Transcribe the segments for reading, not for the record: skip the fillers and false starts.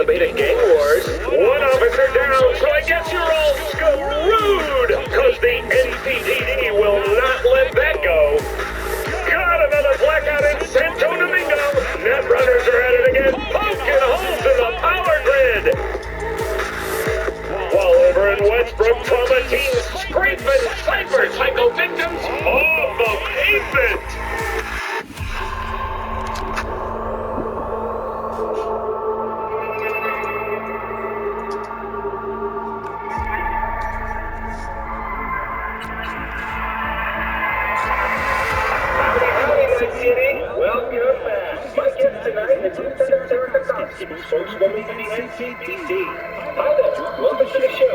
debating gang wars. One officer down, so I guess you're all screwed! Cause the NCPD will not let that go. Got another blackout in Santo Domingo! Netrunners are at it again, poking holes in the power grid! While over in Westbrook, trauma teams scraping cyber psycho victims off the pavement! Welcome back. My guest tonight is Lieutenant Sarah, spokeswoman for the NCPD. Hi there. Welcome to the show.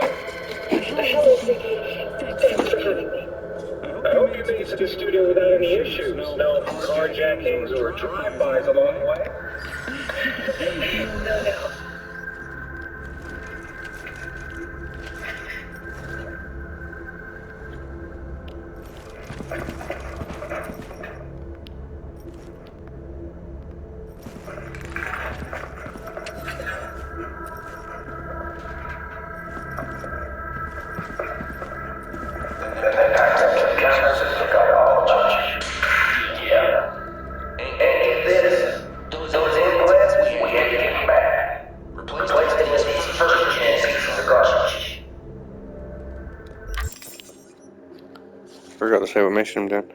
The show is Vicky. Thanks for having me. I hope you made it to the studio without any issues. No carjackings or drive-bys along the way. No. Forgot to say what mission I'm doing.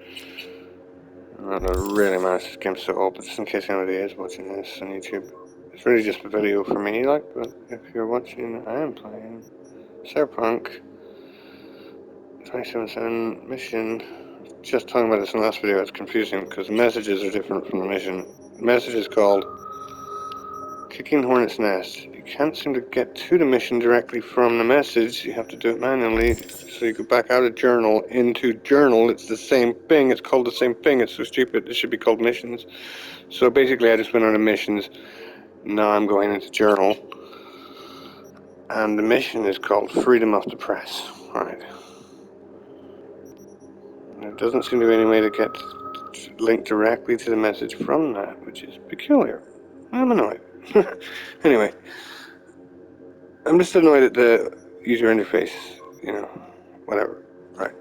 I don't really manage this game so old, but just in case anybody is watching this on YouTube. It's really just a video for me, like, but if you're watching, I am playing Cyberpunk 2077 mission. Just talking about this in the last video, it's confusing because the messages are different from the mission. The message is called Kicking Hornet's Nest. You can't seem to get to the mission directly from the message. You have to do it manually. So you go back out of journal into journal. It's the same thing. It's called the same thing. It's so stupid. It should be called missions. So basically I just went on the missions. Now I'm going into journal. And the mission is called Freedom of the Press. Alright. There doesn't seem to be any way to get linked directly to the message from that, which is peculiar. I'm annoyed. Anyway, I'm just annoyed at the user interface, you know, whatever, right.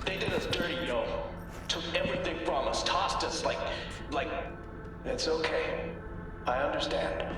They did us dirty, yo. Took everything from us, tossed us like... It's okay. I understand.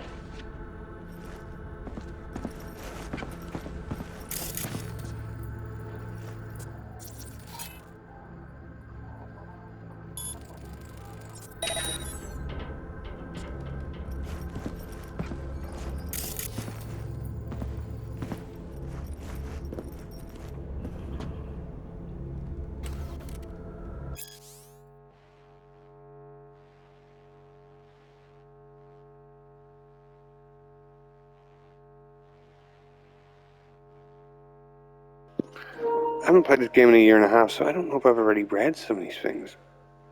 I haven't played this game in a year and a half, so I don't know if I've already read some of these things.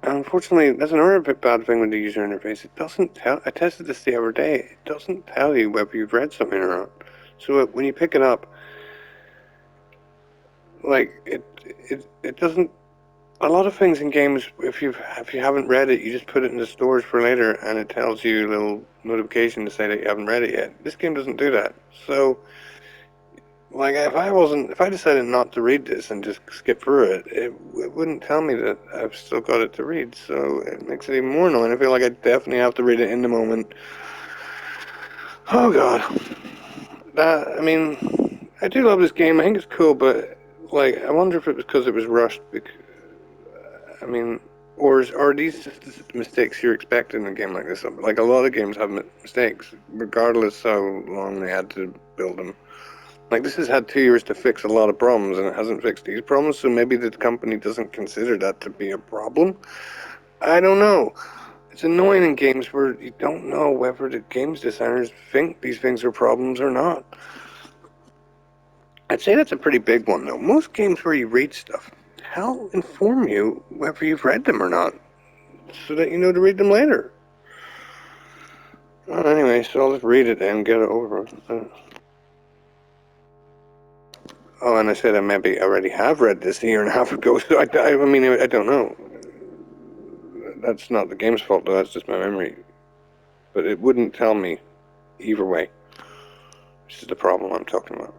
And unfortunately, that's another bit bad thing with the user interface. It doesn't tell. I tested this the other day. It doesn't tell you whether you've read something or not. So when you pick it up, like it doesn't. A lot of things in games, if you haven't read it, you just put it in the stores for later, and it tells you a little notification to say that you haven't read it yet. This game doesn't do that. So, like, if I decided not to read this and just skip through it, it wouldn't tell me that I've still got it to read. So it makes it even more annoying. I feel like I definitely have to read it in the moment. Oh God, I mean, I do love this game. I think it's cool, but like, I wonder if it was because it was rushed. I mean, or are these just the mistakes you're expecting in a game like this? Like, a lot of games have mistakes, regardless how long they had to build them. Like, this has had 2 years to fix a lot of problems, and it hasn't fixed these problems, so maybe the company doesn't consider that to be a problem? I don't know. It's annoying in games where you don't know whether the games designers think these things are problems or not. I'd say that's a pretty big one, though. Most games where you read stuff, hell, inform you whether you've read them or not, so that you know to read them later. Well, anyway, so I'll just read it and get it over with. Oh, and I said I maybe already have read this a year and a half ago, so I mean, I don't know. That's not the game's fault, though, that's just my memory. But it wouldn't tell me either way. This is the problem I'm talking about.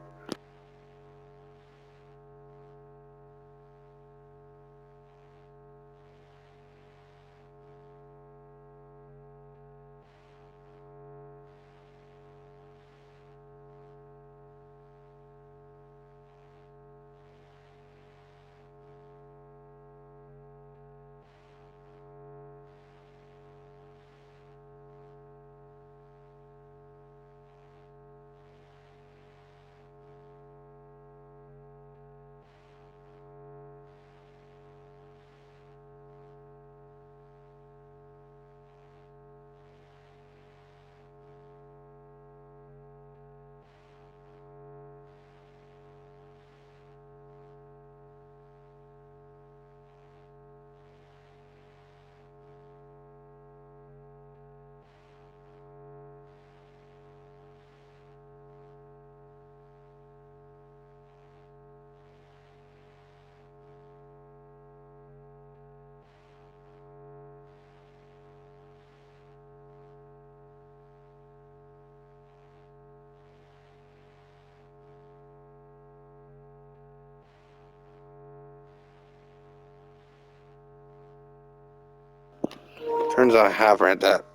Turns out I have read that.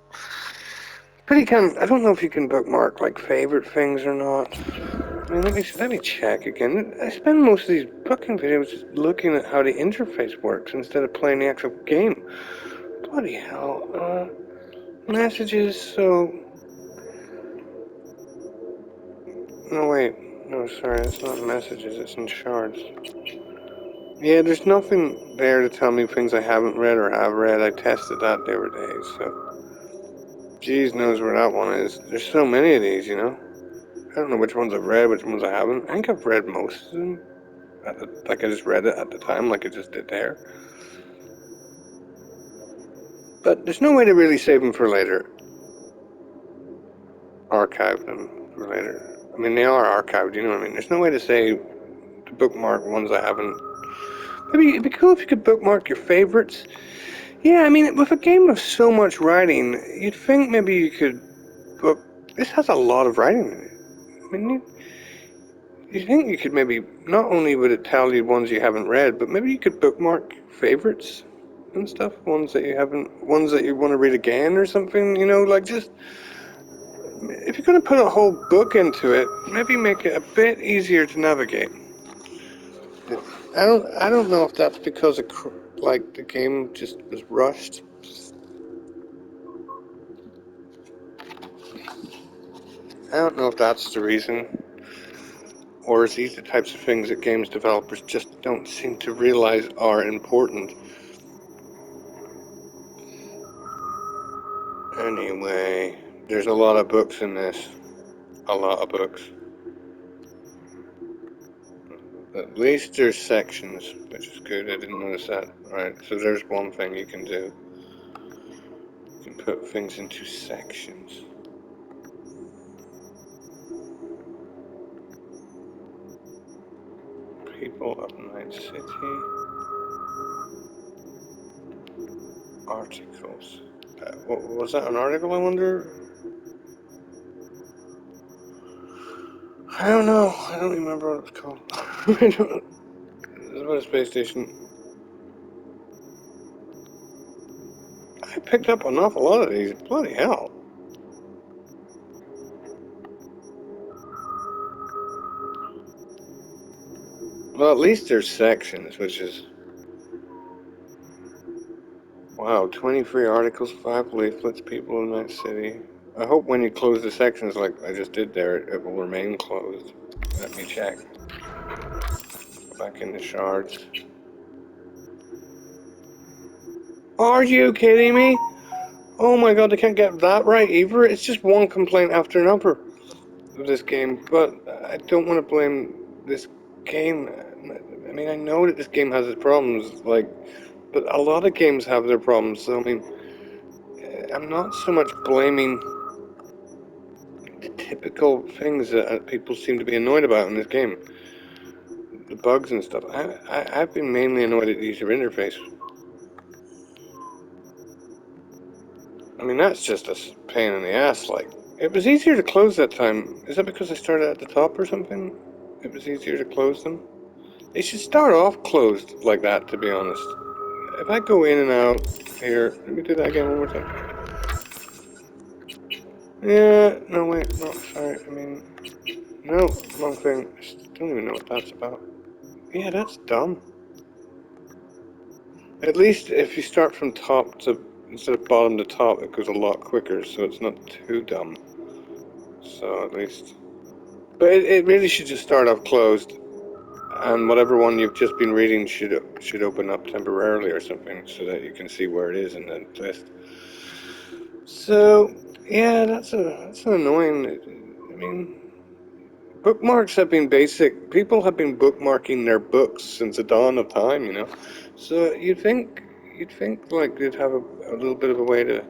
But you can, I don't know if you can bookmark like favorite things or not. I mean, let me check again. I spend most of these fucking videos just looking at how the interface works instead of playing the actual game. Bloody hell. Messages, so... No, wait. No, sorry, it's not messages, it's in shards. Yeah, there's nothing there to tell me things I haven't read or have read. I tested that the other day, so... Jeez knows where that one is. There's so many of these, you know? I don't know which ones I've read, which ones I haven't. I think I've read most of them. Like I just read it at the time, like I just did there. But there's no way to really save them for later. Archive them for later. I mean, they are archived, you know what I mean? There's no way to say to bookmark ones I haven't. Maybe it'd be cool if you could bookmark your favorites. Yeah, I mean, with a game of so much writing, you'd think maybe you could book. This has a lot of writing in it. I mean, you think you could maybe, not only would it tell you ones you haven't read, but maybe you could bookmark favorites and stuff, ones that you haven't, ones that you want to read again or something, you know, like just, if you're going to put a whole book into it, maybe make it a bit easier to navigate. I don't know if that's because of, like, the game just was rushed. I don't know if that's the reason, or is these the types of things that games developers just don't seem to realize are important. Anyway, there's a lot of books in this. A lot of books. At least there's sections, which is good. I didn't notice that. Alright, so there's one thing you can do. You can put things into sections. People of Night City. Articles. Was that an article, I wonder? I don't know. I don't remember what it was called. I don't. It's about a space station. I picked up an awful lot of these. Bloody hell. Well, at least there's sections, which is... Wow, 23 articles, 5 leaflets, people in that city. I hope when you close the sections like I just did there, it will remain closed. Let me check. Go back in the shards. Are you kidding me? Oh my god, they can't get that right either. It's just one complaint after another of this game, but I don't want to blame this game. I mean, I know that this game has its problems, like, but a lot of games have their problems. So I mean, I'm not so much blaming the typical things that people seem to be annoyed about in this game, the bugs and stuff. I've been mainly annoyed at the user interface. I mean, that's just a pain in the ass. Like, it was easier to close that time. Is that because I started at the top or something? It was easier to close them. They should start off closed like that, to be honest. If I go in and out here, let me do that again one more time. Yeah, no, wait, no, sorry, I mean, no, wrong thing. I don't even know what that's about. Yeah, that's dumb. At least if you start from top to, instead of bottom to top, it goes a lot quicker, so it's not too dumb. So at least. But it really should just start off closed, and whatever one you've just been reading should open up temporarily or something, so that you can see where it is in the list. So yeah, that's an annoying. I mean, bookmarks have been basic. People have been bookmarking their books since the dawn of time, you know. So you'd think like you'd have a little bit of a way to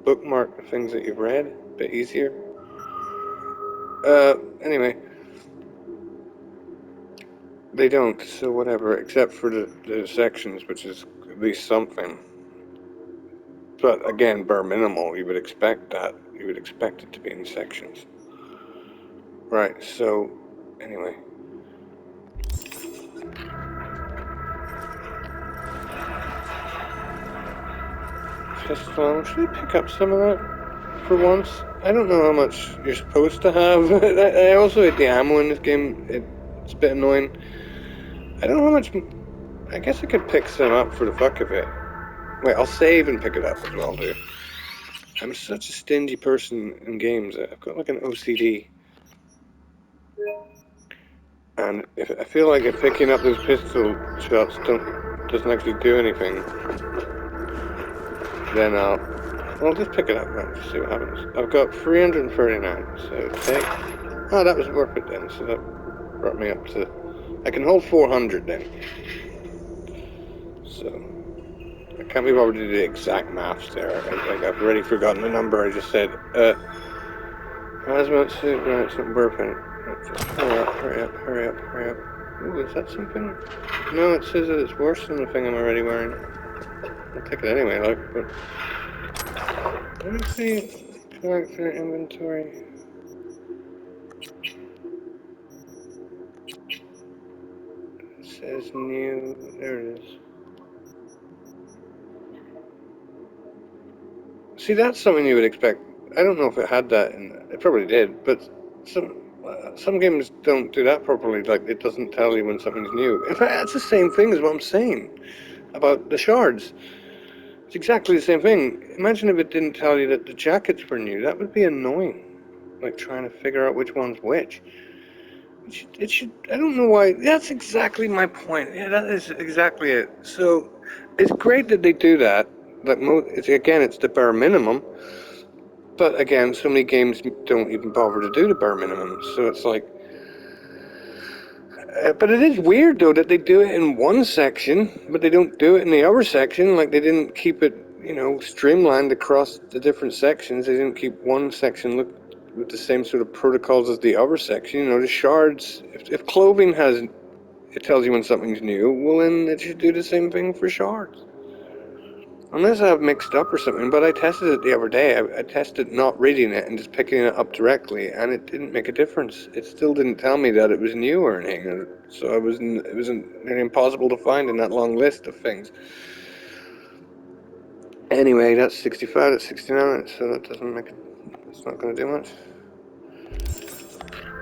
bookmark the things that you've read a bit easier. Anyway, they don't. So whatever, except for the sections, which is at least something. But again, bare minimal. You would expect that. You would expect it to be in sections. Right. So anyway. Pistol. Should I pick up some of that for once? I don't know how much you're supposed to have. I also hate the ammo in this game. It's a bit annoying. I don't know how much. I guess I could pick some up for the fuck of it. Wait, I'll save and pick it up as well, dude. I'm such a stingy person in games. I've got like an OCD. And if I feel like if picking up those pistol shots doesn't actually do anything, then I'll just pick it up and just see what happens. I've got 339, so take. Oh, that was worth it then. So that brought me up to. I can hold 400 then. So I can't be bothered to do the exact maths there. I've already forgotten the number. I just said. Hazmat suit. Right, it's not burping. Hurry up, hurry up, hurry up. Ooh, is that something? No, it says that it's worse than the thing I'm already wearing. I'll take it anyway, like, but... Let me see... Character inventory... It says new... There it is. See, that's something you would expect. I don't know if it had that in... It probably did, but some games don't do that properly. Like, it doesn't tell you when something's new. In fact, that's the same thing as what I'm saying about the shards. It's exactly the same thing. Imagine if it didn't tell you that the jackets were new. That would be annoying. Like trying to figure out which one's which. It should I don't know why. That's exactly my point. Yeah, that is exactly it. So, it's great that they do that. Like, it's the bare minimum. But again, so many games don't even bother to do the bare minimum. So it's like... but it is weird, though, that they do it in one section, but they don't do it in the other section. Like, they didn't keep it, streamlined across the different sections. They didn't keep one section with the same sort of protocols as the other section. The shards, if clothing it tells you when something's new, well, then it should do the same thing for shards. Unless I've mixed up or something, but I tested it the other day. I tested not reading it and just picking it up directly, and it didn't make a difference. It still didn't tell me that it was new or anything, so it was nearly impossible to find in that long list of things. Anyway, that's 65, that's 69, so that doesn't make it, it's not going to do much.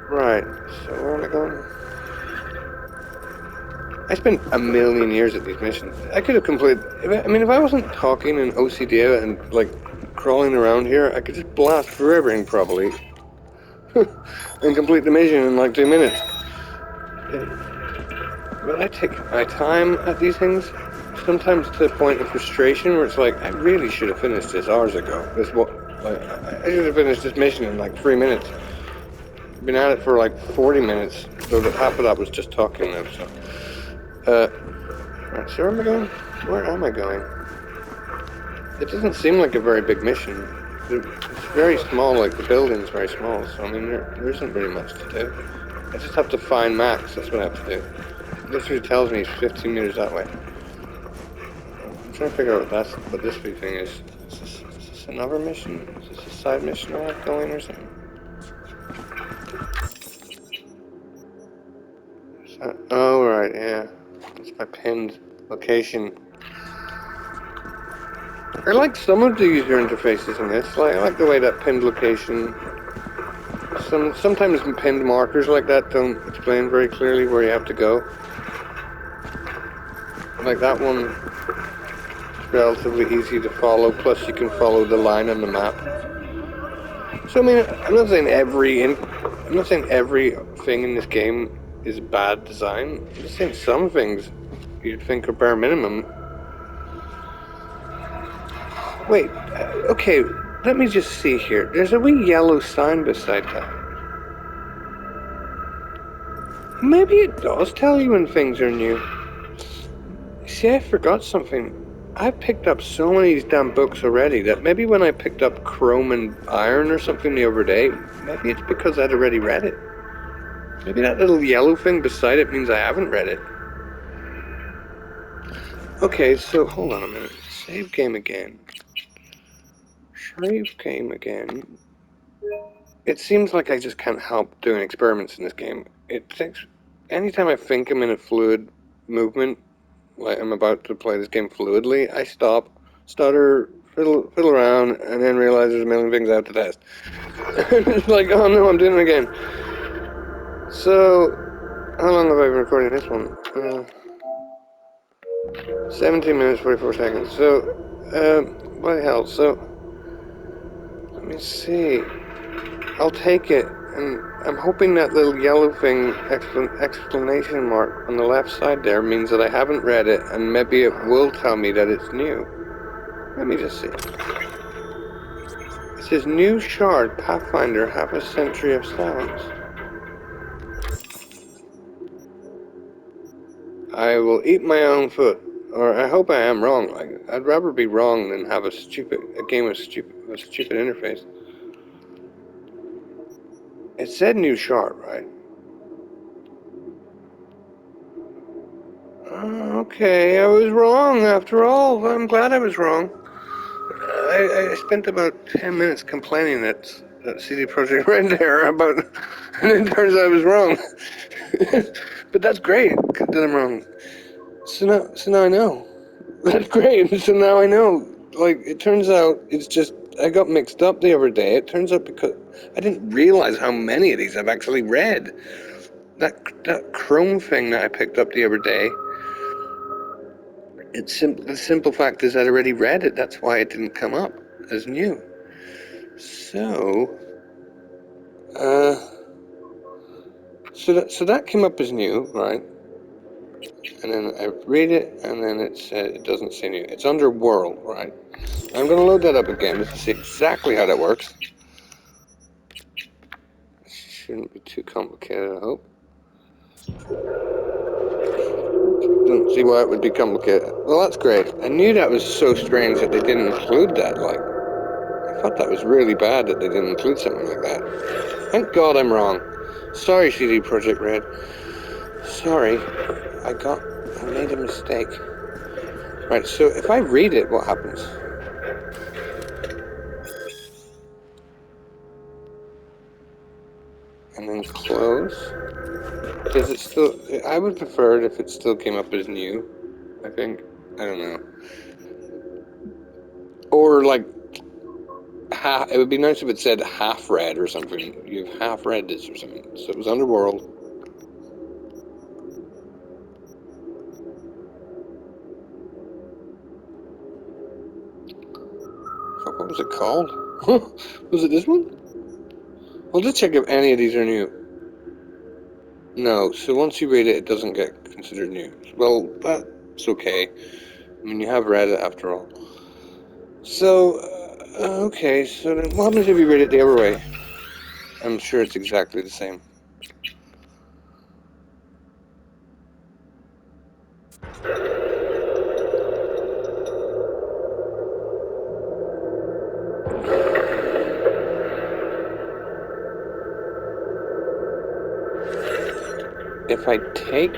Right, so where am I going? I spent a million years at these missions. I could have completed... if I wasn't talking and OCD and, like, crawling around here, I could just blast through everything, probably. And complete the mission in, like, 2 minutes. but I take my time at these things, sometimes to the point of frustration where it's like, I really should have finished this hours ago. I should have finished this mission in like 3 minutes. I've been at it for like 40 minutes, so that half of that was just talking now, so. Right, so where am I going? Where am I going? It doesn't seem like a very big mission. It's very small, like the building's very small, so I mean, there isn't really much to do. I just have to find Max, that's what I have to do. This really tells me he's 15 meters that way. I'm trying to figure out what this big thing is. Is this another mission? Is this a side mission I have going or something? Oh, right, yeah. That's my pinned location. I like some of the user interfaces in this. I like the way that pinned location. Sometimes pinned markers like that don't explain very clearly where you have to go. Like that one, it's relatively easy to follow. Plus, you can follow the line on the map. So I mean, I'm not saying everything in this game is bad design. I'm just saying some things you'd think are bare minimum. Wait, okay, let me just see here. There's a wee yellow sign beside that. Maybe it does tell you when things are new. See, I forgot something. I picked up so many of these damn books already that maybe when I picked up Chrome and Iron or something the other day, maybe it's because I'd already read it. Maybe that little yellow thing beside it means I haven't read it. Okay, so hold on a minute. Save game again. Save game again. It seems like I just can't help doing experiments in this game. It takes... Anytime I think I'm in a fluid movement, like I'm about to play this game fluidly, I stop, stutter, fiddle around, and then realize there's a million things I have to test. It's like, oh no, I'm doing it again. So, how long have I been recording this one? 17 minutes, 44 seconds. So, what the hell? So, let me see. I'll take it, and I'm hoping that little yellow thing, exclamation mark on the left side there, means that I haven't read it, and maybe it will tell me that it's new. Let me just see. It says, new shard, Pathfinder, half a century of silence. I will eat my own foot. Or I hope I am wrong. Like, I'd rather be wrong than have a game with a stupid interface. It said new shard, right? Okay, I was wrong after all. I'm glad I was wrong. I spent about 10 minutes complaining that CD Projekt Red there about, and it turns out I was wrong. But that's great that I'm wrong. So now I know. That's great. So now I know. Like, it turns out it's just, I got mixed up the other day. It turns out because I didn't realize how many of these I've actually read. That Chrome thing that I picked up the other day, the simple fact is I'd already read it. That's why it didn't come up as new. So, so that came up as new, right? And then I read it, and then it said it doesn't say new. It's under world, right? I'm going to load that up again just to see exactly how that works. Shouldn't be too complicated, I hope. Don't see why it would be complicated. Well, that's great. I knew that was so strange that they didn't include that. Like, I thought that was really bad that they didn't include something like that. Thank God I'm wrong. Sorry, CD Projekt Red. Sorry. I made a mistake. Right, so if I read it, what happens? And then close. Does it still... I would prefer it if it still came up as new, I think. I don't know. Or, like, it would be nice if it said half read or something. You've half read this or something. So it was Underworld. Fuck, what was it called? Was it this one? Well, just check if any of these are new. No, so once you read it, it doesn't get considered new. Well, that's okay. I mean, you have read it after all. So, okay, so then what happens if you read it the other way? I'm sure it's exactly the same. If I take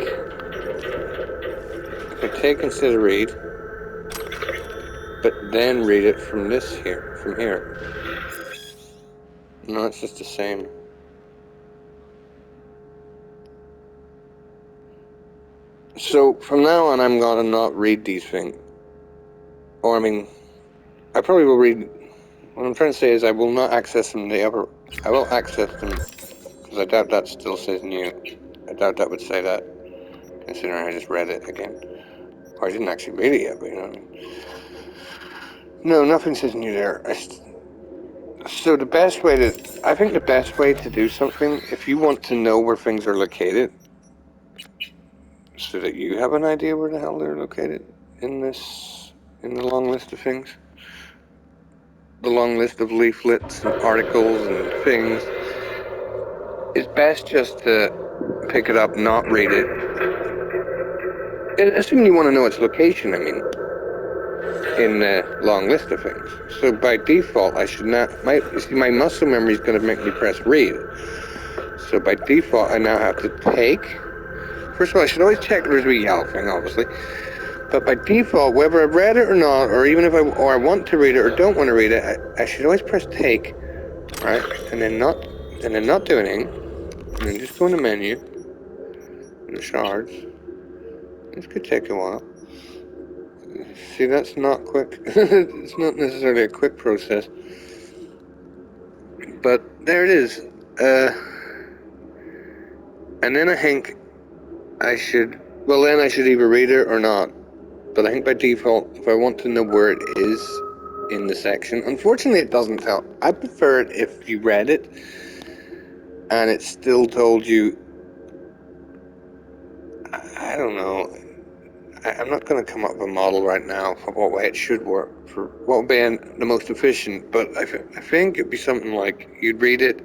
instead of read, but then read it from here. No, it's just the same. So from now on, I'm gonna not read these things. Or I mean, I probably will read. What I'm trying to say is, I will not access them. I will access them because I doubt that still says new. I doubt that would say that, considering I just read it again. Or I didn't actually read it yet, but you know what I mean. No, nothing says new there. So I think the best way to do something, if you want to know where things are located, so that you have an idea where the hell they're located in the long list of things, the long list of leaflets and articles and things, it's best just to pick it up, not read it. Assuming you want to know its location, I mean, in the long list of things. So by default, I should not. My muscle memory is going to make me press read. So by default, I now have to take. First of all, I should always check there's a wee yellow thing, obviously. But by default, whether I've read it or not, or even if I want to read it or don't want to read it, I should always press take, right? And then not do anything. And then just go in the menu, in the shards. This could take a while. See, that's not quick. It's not necessarily a quick process. But there it is. And then I think I should either read it or not. But I think by default, if I want to know where it is in the section, unfortunately it doesn't tell. I prefer it if you read it and it still told you. I don't know. I'm not going to come up with a model right now for what way it should work, for what would be the most efficient, but I think it'd be something like you'd read it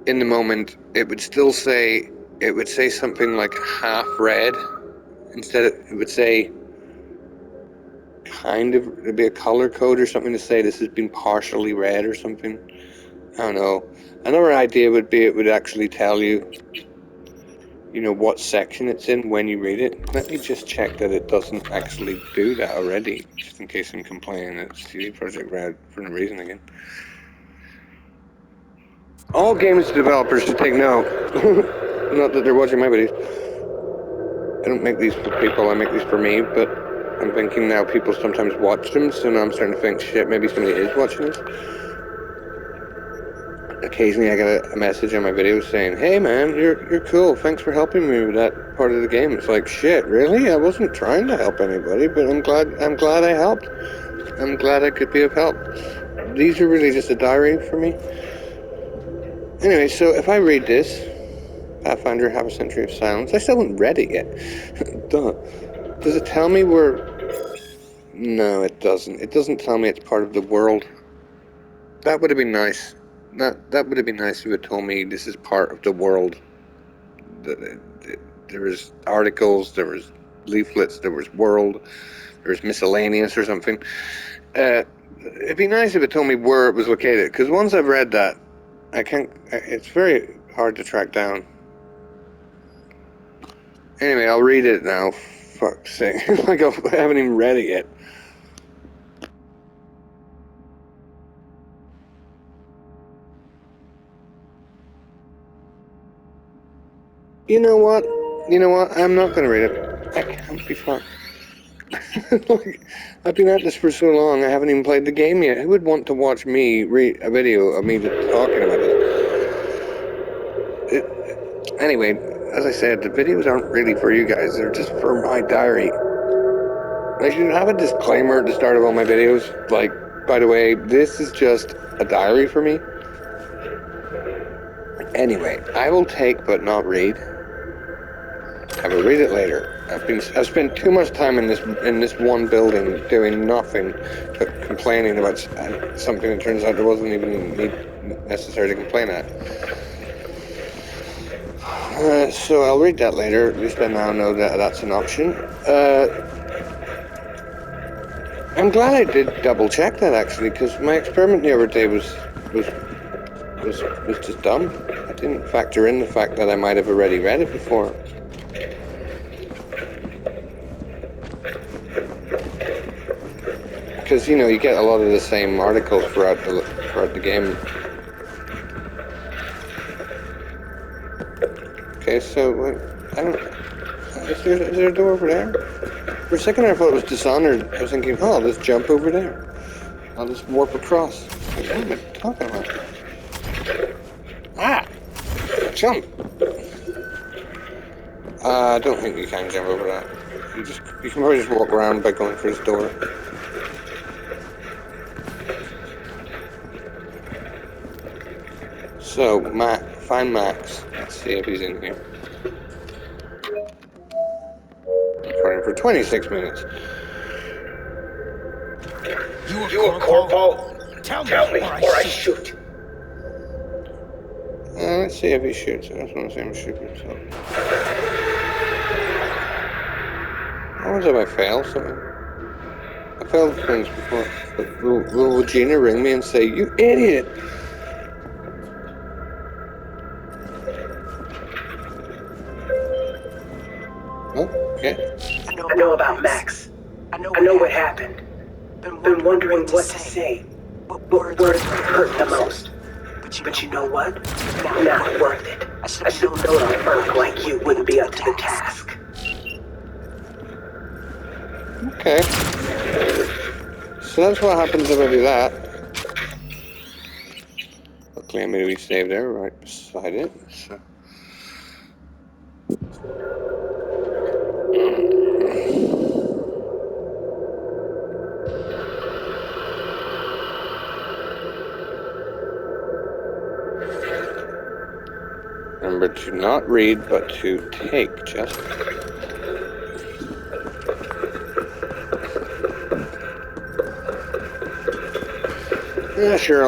in the moment, it would say something like half read, instead it would say it'd be a color code or something to say this has been partially read or something. I don't know. Another idea would be it would actually tell you, what section it's in when you read it. Let me just check that it doesn't actually do that already, just in case I'm complaining that CD Projekt Red for no reason again. All games developers should take note. Not that they're watching my videos. I don't make these for people, I make these for me, but I'm thinking now people sometimes watch them, so now I'm starting to think, shit, maybe somebody is watching this. Occasionally I get a message on my videos saying, hey man, you're cool, thanks for helping me with that part of the game. It's like, shit, really? I wasn't trying to help anybody, but I'm glad I helped. I'm glad I could be of help. These are really just a diary for me. Anyway, so if I read this, Pathfinder, Half a Century of Silence, I still haven't read it yet. Duh. Does it tell me where... No, it doesn't. It doesn't tell me it's part of the world. That would have been nice. That would have been nice if it told me this is part of the world. There was articles, there was leaflets, there was world, there was miscellaneous or something. It'd be nice if it told me where it was located, because once I've read that, it's very hard to track down. Anyway, I'll read it now. Fuck's sake. Like, I haven't even read it yet. You know what? I'm not going to read it. I can't be fucked. Like, I've been at this for so long, I haven't even played the game yet. Who would want to watch me read a video of me talking about this? Anyway, as I said, the videos aren't really for you guys. They're just for my diary. I should have a disclaimer at the start of all my videos. Like, by the way, this is just a diary for me. Anyway, I will take but not read. I will read it later. I've spent too much time in this one building doing nothing but complaining about something that turns out there wasn't even necessary to complain at. So I'll read that later. At least I now know that that's an option. I'm glad I did double check that actually, because my experiment the other day was just dumb. I didn't factor in the fact that I might have already read it before. Because you get a lot of the same articles throughout the game. Okay, so I don't. Is there a door over there? For a second I thought it was Dishonored. I was thinking, oh, I'll just jump over there. I'll just warp across. What am I talking about? Ah! Jump! I don't think you can jump over that. You can probably just walk around by going for this door. So, find Max. Let's see if he's in here. Recording for 26 minutes. You a corpo? Tell me, or I shoot. Let's see if he shoots. I just want to see him shoot himself. How was it I failed something? I failed things before. But will Gina ring me and say, "You idiot"? Oh, okay. I know about Max. I know what happened. Been wondering what to say. What words would hurt the most. But you know what? Not worth it. I should have known a merc like you wouldn't be up to the task. Okay. So that's what happens if I do that. Luckily, I'm going to be saved there, right beside it. So. Remember to not read, but to take, just. Yeah, sure.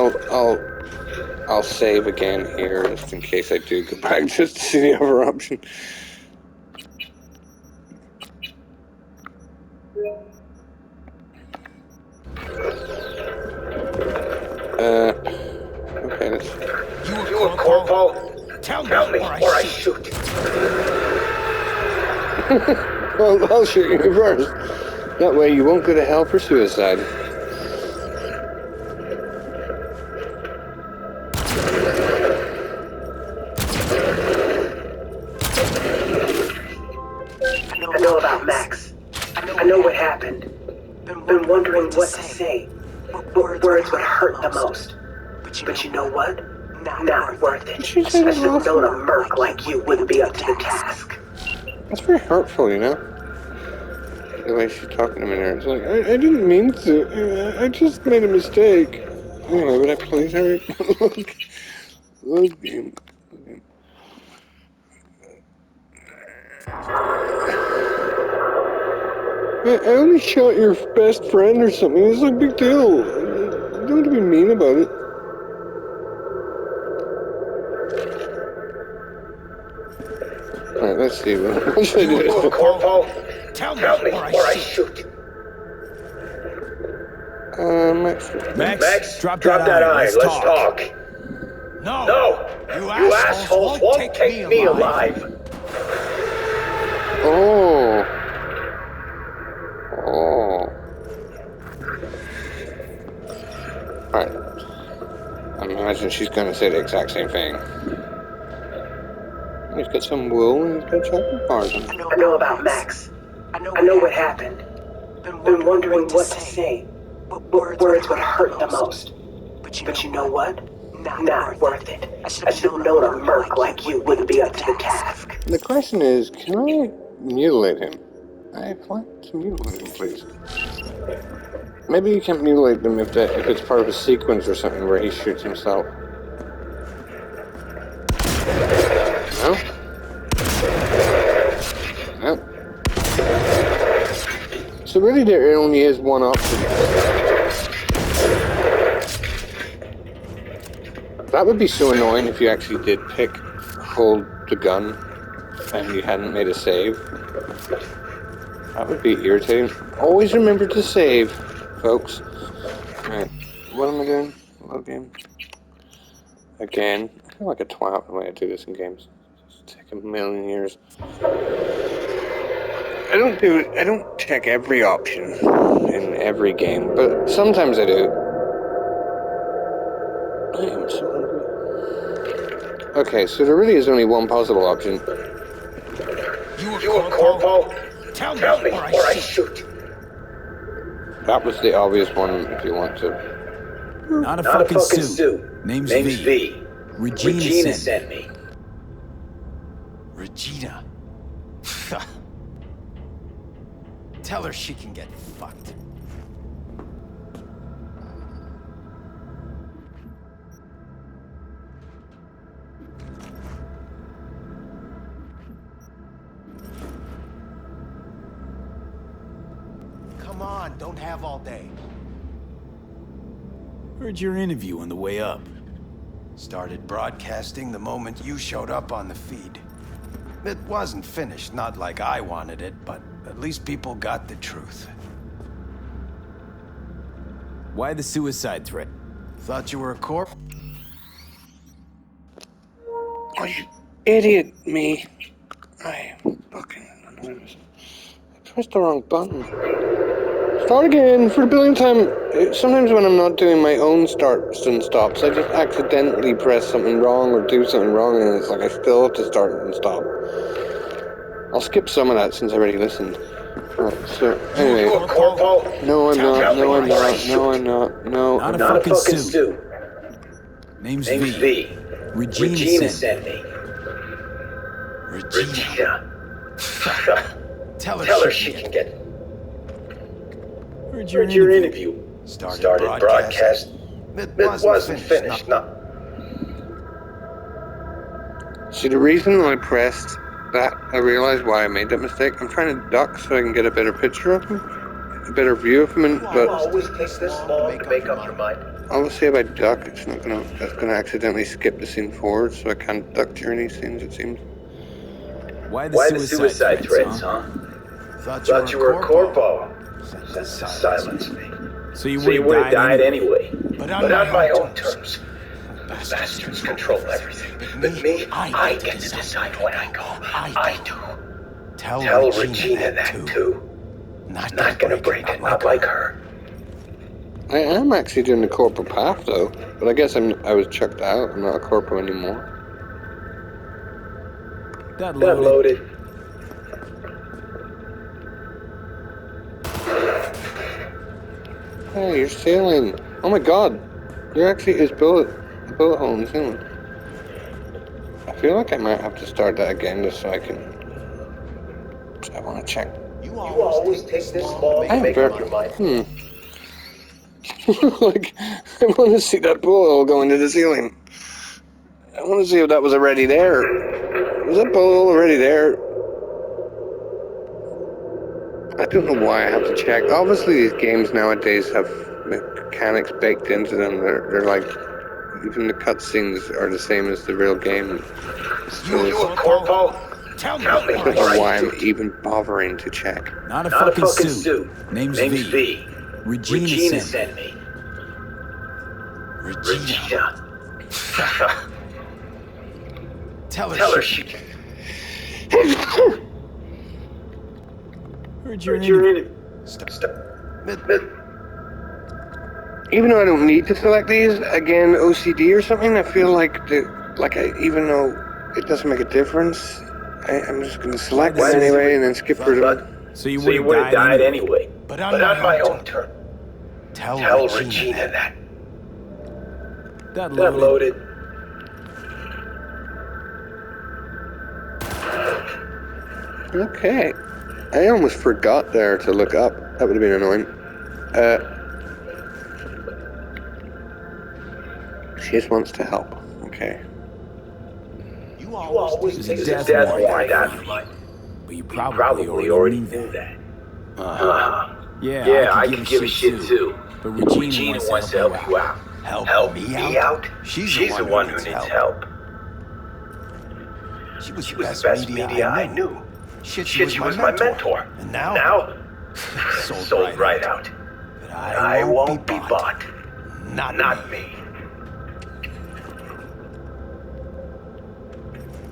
I'll save again here, just in case I do go back, just to see the other option. Okay, let's. You a corpo? Tell me, or I shoot. Well, I'll shoot you first. That way you won't go to hell for suicide. I know about Max. I know what happened. Been wondering what to say. What words would hurt the most. But you know what? Not worth it. I should have known a merc like you wouldn't be up to the task. That's very hurtful, you know? The way she's talking to me there. It's like, I didn't mean to. I just made a mistake. Anyway, would I please hurry? Look. I only shot your best friend or something. It's like a big deal. You don't have to be mean about it. Alright, let's see. What should I do? You a corpo? Tell me, or I shoot. Max, drop that eye. Let's talk. No, you assholes won't take me alive. Oh. Alright. I imagine she's gonna say the exact same thing. He's got some wool and he's got chocolate bars on it. I know about Max. I know what happened. Been wondering what to say. What words would hurt the most. But you know what? Not worth it. I should have known a merc like you wouldn't be up to the task. The question is, can I mutilate him? I want to mutilate him, please. Maybe you can't mutilate them if it's part of a sequence or something where he shoots himself. No? So really there only is one option. That would be so annoying if you actually did hold the gun and you hadn't made a save. That would be irritating. Always remember to save, folks. Right, what am I doing? Load game. Again. I feel like a twat the way I do this in games. It's taken a million years. I don't check every option in every game, but sometimes I do. I am so hungry. Okay, so there really is only one possible option. You a corpo? Tell me or I shoot. That was the obvious one if you want to. Not a fucking suit. Name's V. Regina sent me. Regina? Tell her she can get fucked. Come on, don't have all day. Heard your interview on the way up. Started broadcasting the moment you showed up on the feed. It wasn't finished, not like I wanted it, but at least people got the truth. Why the suicide threat? Thought you were a corp? Oh, you idiot, me. I am fucking annoyed. I pressed the wrong button. Start again for the billionth time. Sometimes when I'm not doing my own starts and stops, I just accidentally press something wrong or do something wrong, and it's like I still have to start and stop. I'll skip some of that since I already listened. Right, so, anyway. You a corpo? No, I'm not. No, I'm not. No, I'm not. No, Not I'm a not. fucking suit. Name's V. Regina sent me. Regina. Tell her she can get. Heard your interview. Started broadcast. It wasn't finished. No. See, the reason I pressed that, I realized why I made that mistake. I'm trying to duck so I can get a better picture of him, a better view of him, but Always takes this long to make up your mind. obviously if I duck, that's gonna accidentally skip the scene forward, so I can't duck during these scenes, it seems. Why the suicide threats, huh? Thought you were a corpo. Silence me. So you would have died anyway. But on my own terms. Bastards control everything. But me, I get to decide when I go. I do. Tell Regina that too. Not gonna break it, not like her. I am actually doing the corporal path though, but I guess I was chucked out. I'm not a corporal anymore. That loaded. Hey, you're sailing. Oh my god. There actually is a bullet hole in the ceiling. I feel like I might have to start that again just so I can... I want to check. You always take this long to make up your mind. Like, I want to see that bullet hole go into the ceiling. I want to see if that was already there. Was that bullet hole already there? I don't know why I have to check. Obviously, these games nowadays have mechanics baked into them. They're like, even the cutscenes are the same as the real game. So You a corpo? Tell me. I don't know why I'm even bothering to check. Not a fucking suit. Name's V. Regina sent me. Regina. Tell her she can. Heard your interview. Even though I don't need to select these, again, OCD or something, I feel like, even though it doesn't make a difference, I'm just going to select it anyway and then skip for them. So you would have died anyway. But on my own term. Tell Regina that. That loaded. Okay. I almost forgot there to look up. That would have been annoying. She just wants to help. Okay. You always take Death death warrant. warrant out of your mind. But you probably already knew that. Yeah, I could give a shit too. But Regina wants to help you out. Help Me out? She's the one who needs help. She was She the was best media I knew. Shit, She was my mentor. And Now? sold right out. But I won't be bought. Not me.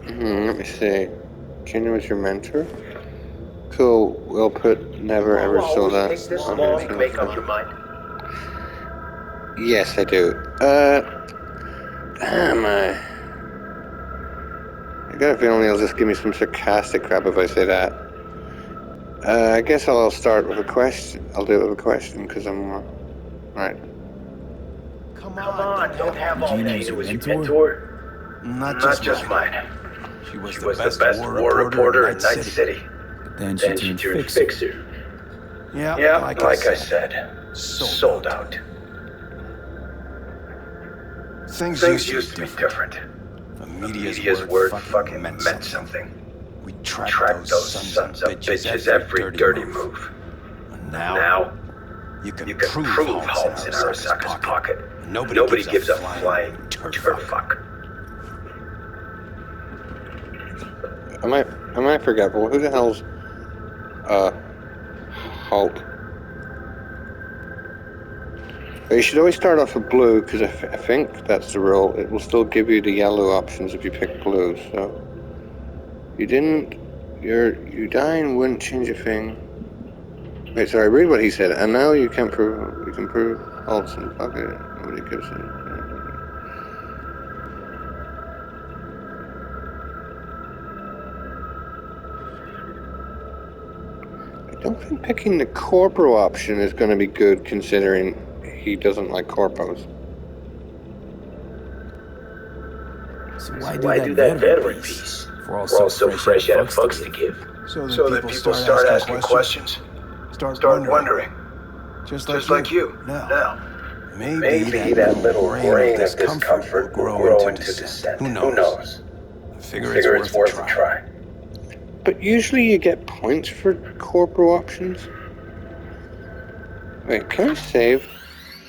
Let me see. Gina was your mentor? Cool. We'll put never ever sold that. Take this long to make up your mind. Yes, I do. Damn, I got a feeling he'll just give me some sarcastic crap if I say that. I guess I'll start with a question. I'll do it with a question, because I'm... right. Come Come on, don't have all Regina day was to your was your mentor? mentor. Not just mine. mine. She was She the was best, the best war reporter in Night City. But then Then she she turned turned fixer. fixer. Yeah, Yeah, like I I said. said. Sold out. Things Things used to be different. The Media's word fucking meant something. We We tracked tracked those sons of bitches every dirty move. And now, you can prove Halt's in Arasaka's pocket. Nobody gives a flying turd fuck. Am I forgetful? Who the hell's... Halt? But you should always start off with blue, because I think that's the rule. It will still give you the yellow options if you pick blue, so... You didn't... You dying wouldn't change a thing. Wait, sorry, read what he said. And now you can prove Halt's in the pocket. Nobody gives it. I don't think picking the corporal option is going to be good, considering he doesn't like corpos. So Why do that veteran piece? We're all We're all so fresh out of fucks to give. So that people start asking questions. Start wondering. Just Just like you. Now, Maybe maybe that little grain of discomfort will grow into dissent. Who Who knows? Figure Figure it's worth a try. But usually you get points for corporal options. Wait, can I save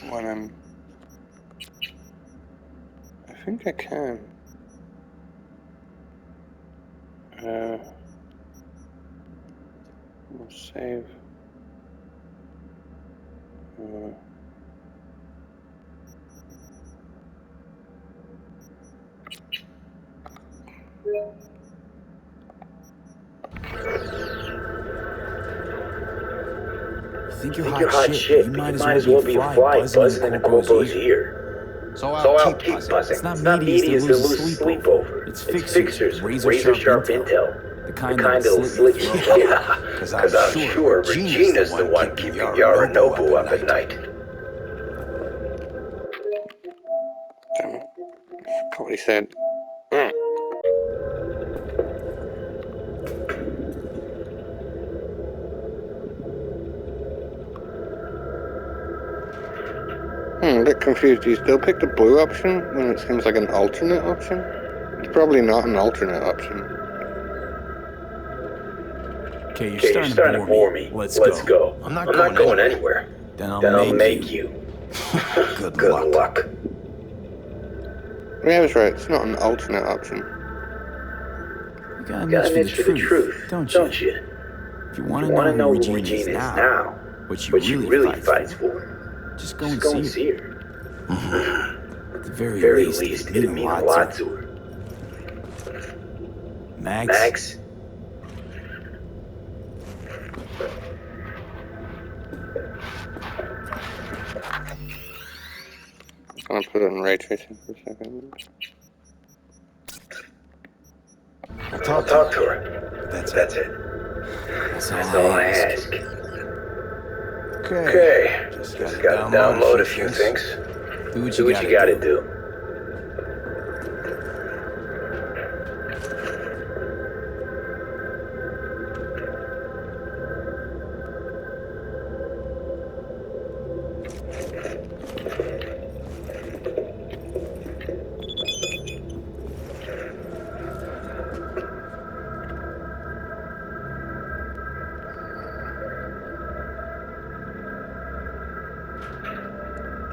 when I'm... I think I can. We'll save. You think you're You're hot shit, you but might you might as well be a fly buzzing in the corpo's ear. So So I'll keep buzzing. It's not medias medias that lose sleep over. It's It's fixers fixers with with razor-sharp razor-sharp intel. intel. The The kind kind that'll that'll slit slit your you. throat. Yeah, Because I'm sure Regina's the one keeping Yorinobu up at night. Damn it. I probably said... I'm a bit confused. Do you still pick the blue option when it seems like an alternate option? It's probably not an alternate option. Okay, Okay, you're starting to bore me. Let's go. I'm not going going anywhere. Then Then I'll I'll make you. Good Good luck. Yeah, I was right. It's not an alternate option. You got an Got an itch for the truth, don't you? you? If you You want to want to know know who who Regina is Regina is now, now, what she what she really fights fights for, for, just go just go and and see see her. her. At the very, Very least, least, it'd it'd mean mean a a lot lot to to her. her. Max, I'm gonna put it in ray tracing for a second. I'll I'll talk talk to to her. her. That's That's it. it. that's That's all all I I ask. ask. Okay. Okay, Just just gotta gotta download a few things. Do what Do what you gotta do.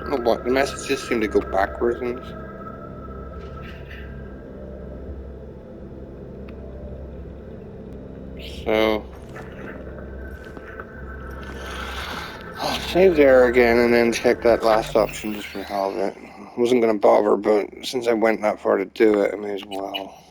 Oh, what? The messages seem to go backwards in this. So I'll save there again and then check that last option just for the hell of it. I wasn't going to bother, but since I went that far to do it, I may as well.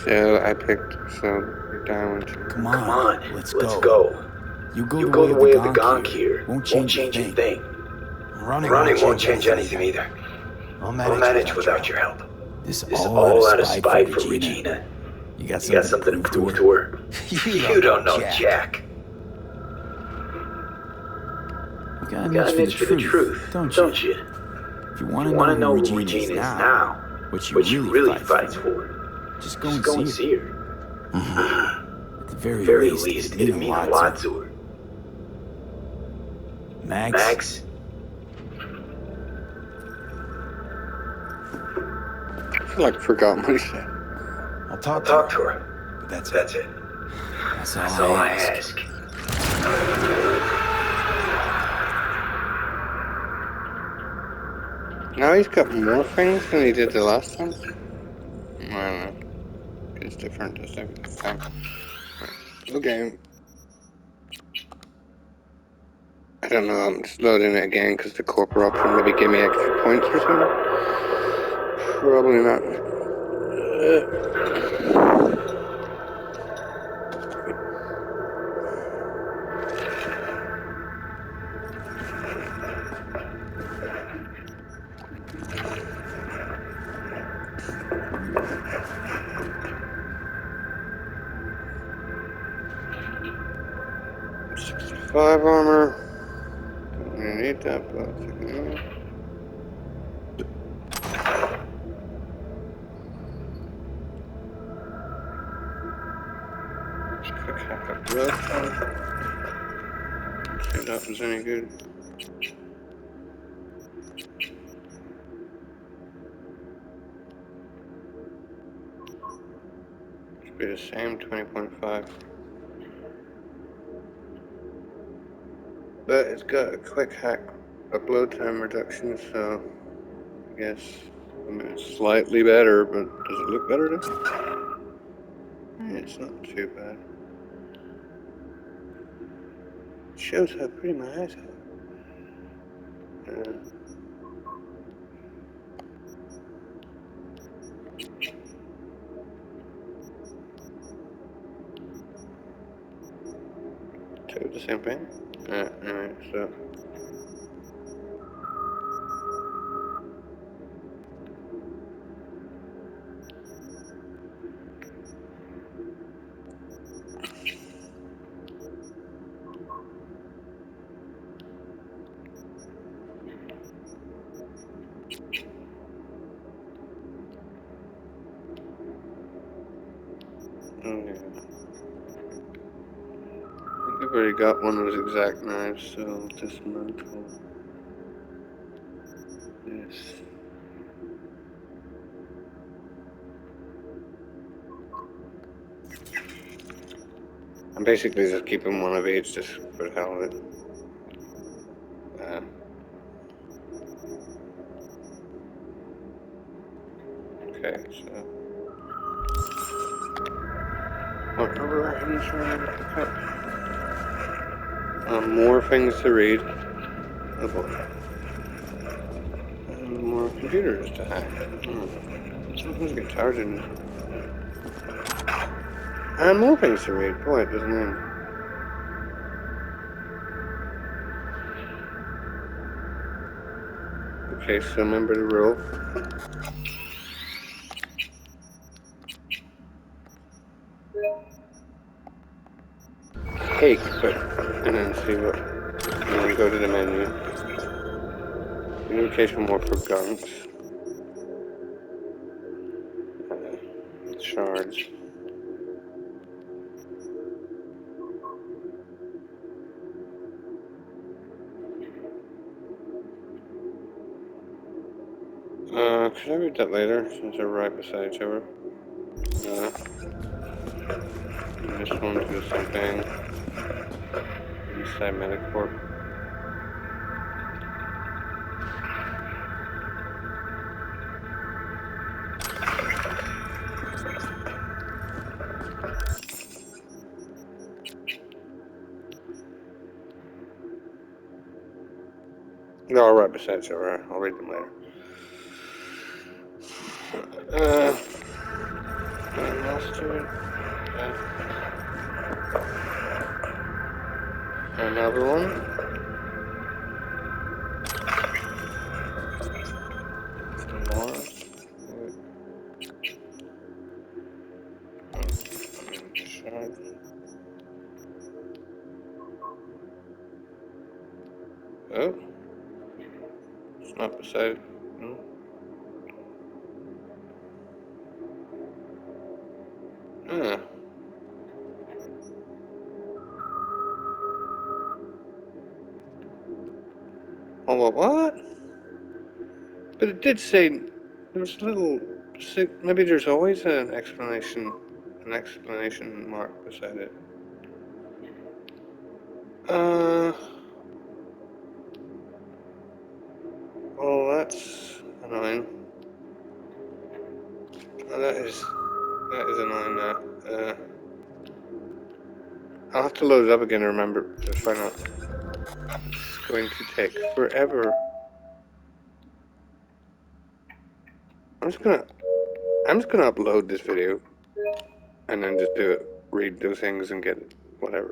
So I picked, you're down to... Come Come on, on, let's let's go. go. You go You the go way the of the way of the gonk gonk here. here. Won't change a a thing. thing. Running Won't change anything either. I'll I'll manage without your help. This This is all all out out of of spite spite for for Regina. Regina. You got You got something something to to prove prove to her? You don't know Jack. You got an Got an itch itch for the truth, don't don't you? you? If you You want to want know to know who who Regina is now, now, what she really fights for, just go Just and go see and her. see her. At the At very, the very least, least, it'd it'd mean mean a lot to her. her. Max, Max? I feel like I forgot what he said. I'll talk to Talk her. to her. But that's That's it. it. That's That's all all I I ask. ask. Now he's got more things than he did the last time. I don't know. It's different this time. Okay. I don't know, I'm just loading it again because the corporate option maybe give me extra points or something. Probably not. Five armor. Don't really need that, but I'll take it anyway. Quick hack up blood. See if that was any good. Should be the same, 20.5. But it's got a quick hack upload time reduction, so I guess it's slightly better, but does it look better then? It's not too bad. It shows how pretty my eyes are. Two the same thing? Anyway, so. Okay. I think I've already got one of those exact knives, so dismantle this. I'm basically just keeping one of each just for the hell of it. Okay, so. Whatever I'm trying to pick up. More things to read. Oh boy. And more computers to hack. Sometimes get tired in it. And more things to read. Boy, it doesn't end. Okay, so remember the rule. take, but and then see what. And then go to the menu. Communication more for guns. Shards. Could I read that later since they're right beside each other? And this one do the same thing. Inside Medicorp. They're all right beside each other. I'll read them later. Anything else to it? Another one. Some more. Shards. Oh. It's not beside. No. Ah. Oh, what? But it did say there was a little. Maybe there's always an explanation mark beside it. Well, that's annoying. Oh, that is annoying. That. I'll have to load it up again and remember to find out. It's going to take forever. I'm just gonna upload this video and then just do it, read those things and get it, whatever.